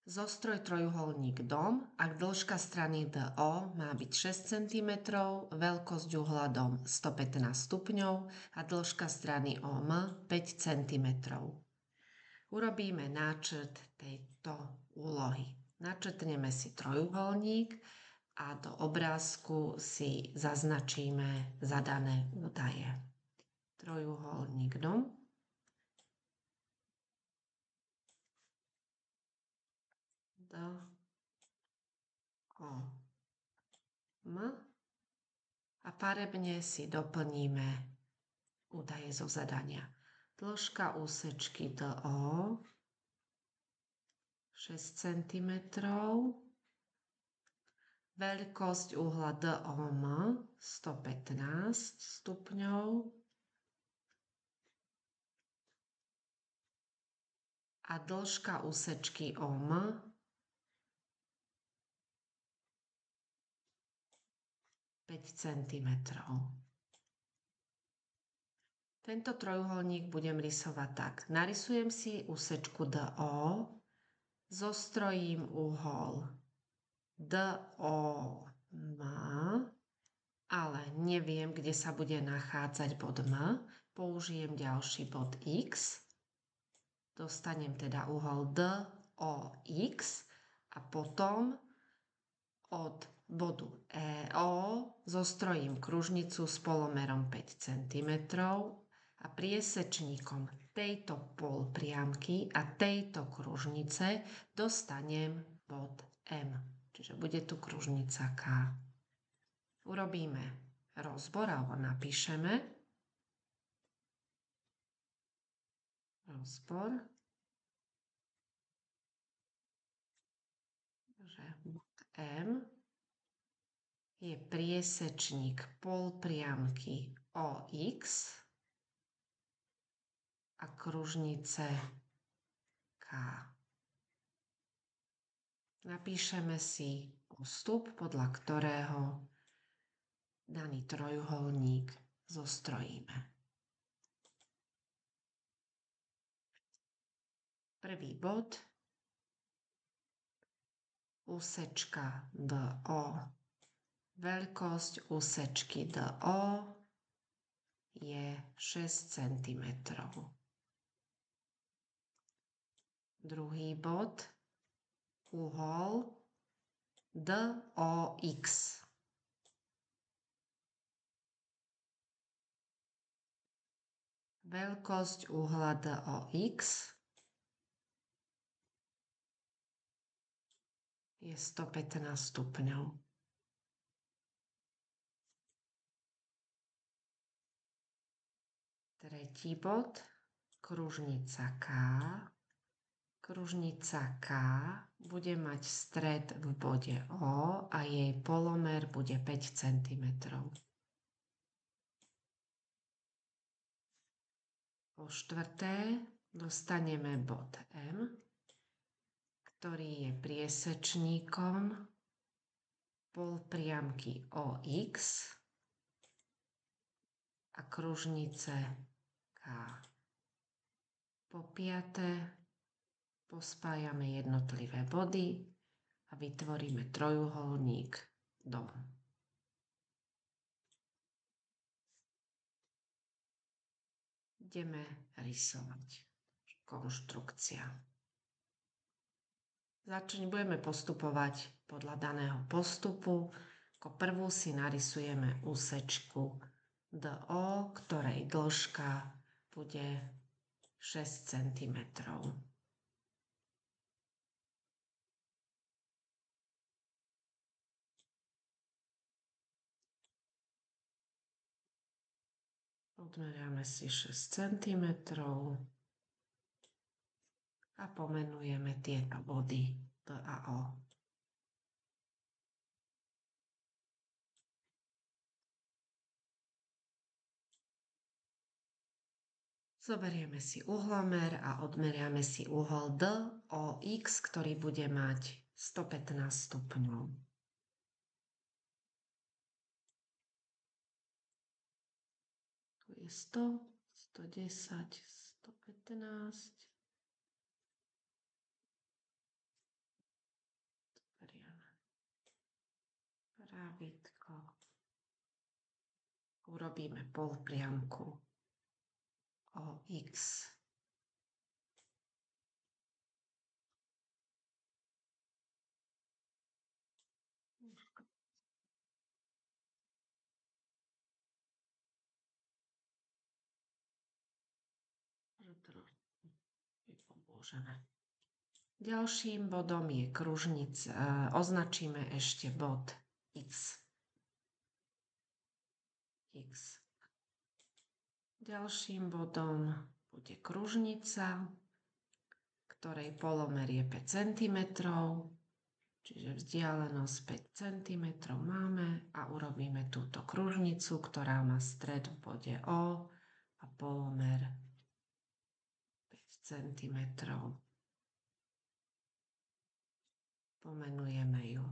Zostroj trojuholník dom, ak dĺžka strany DO má byť 6 cm, veľkosť uhla dom 115 stupňov a dĺžka strany OM 5 cm. Urobíme náčrt tejto úlohy. Načrtneme si trojuholník a do obrázku si zaznačíme zadané údaje. Trojuholník dom. A farebne si doplníme údaje zo zadania. Dĺžka úsečky DO 6 cm, veľkosť uhla DOM 115 stupňov a dĺžka úsečky OM 5 cm. Tento trojuholník budem rysovať tak. Narysujem si úsečku DO, zostrojím uhol DO má, ale neviem, kde sa bude nachádzať bod M. Použijem ďalší bod X. Dostanem teda uhol DOX a potom od bodu EO zostrojím kružnicu s polomerom 5 cm a priesečníkom tejto polpriamky a tejto kružnice dostanem bod M. Čiže bude tu kružnica K. Urobíme rozbor alebo napíšeme rozbor, že bod M je priesečník polpriamky OX a kružnice K. Napíšeme si postup, podľa ktorého daný trojuholník zostrojíme. Prvý bod, úsečka DO. Veľkosť úsečky DO je 6 cm. Druhý bod, uhol DOX. Veľkosť uhla DOX je 115 stupňov. Tretí bod, kružnica K. Kružnica K bude mať stred v bode O a jej polomer bude 5 cm. Po štvrté dostaneme bod M, ktorý je priesečníkom polpriamky OX a kružnice K. Po piaté pospájame jednotlivé body a vytvoríme trojuholník dom. Ideme rysovať. Konštrukcia. Budeme postupovať podľa daného postupu. Ako prvú si narysujeme úsečku DO, ktorej dĺžka bude 6 cm. Odmeriame si 6 cm a pomenujeme tieto body D a O. Zoberieme si uhlomer a odmeriame si uhol DOX, ktorý bude mať 115 stupňov. Tu je 100, 110, 115. pravítko. Urobíme polpriamku o x. Ďalším bodom je kružnica. Označíme ešte bod x. Ďalším bodom bude kružnica, ktorej polomer je 5 cm, čiže vzdialenosť 5 cm máme a urobíme túto kružnicu, ktorá má stred v bode O a polomer 5 cm. Pomenujeme ju.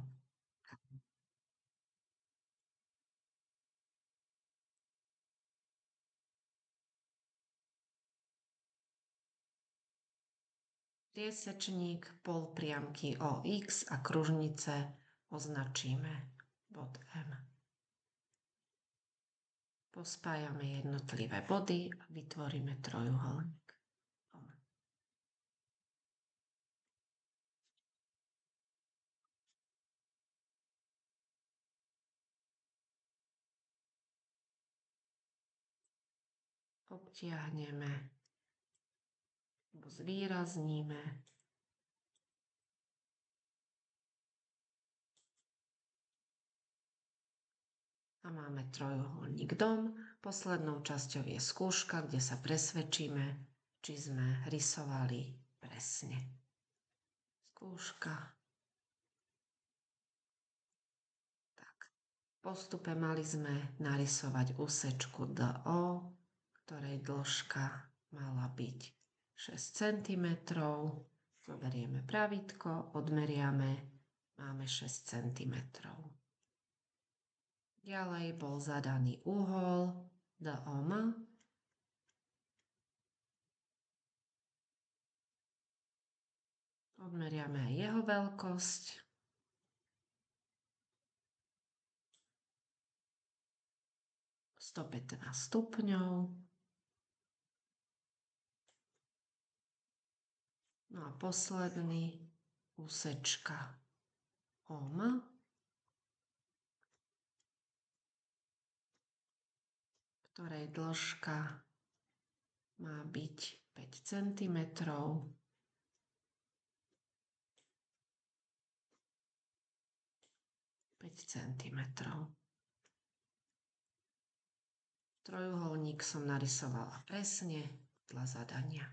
Priesečník polpriamky o x a kružnice označíme bod M. Pospájame jednotlivé body a vytvoríme trojuholník. Obtiahneme alebo zvýrazníme. A máme trojuholník dom. Poslednou časťou je skúška, kde sa presvedčíme, či sme rysovali presne. Skúška. Tak. V postupe mali sme narysovať úsečku DO, ktorej dĺžka mala byť 6 cm. Zoberieme pravítko, odmeriame, máme 6 cm. Ďalej bol zadaný uhol DOM. Odmeriame aj jeho veľkosť. ...115 stupňov. No a posledný úsečka OM. Ktorej dĺžka má byť 5 cm. Trojuholník som narysovala presne podľa zadania.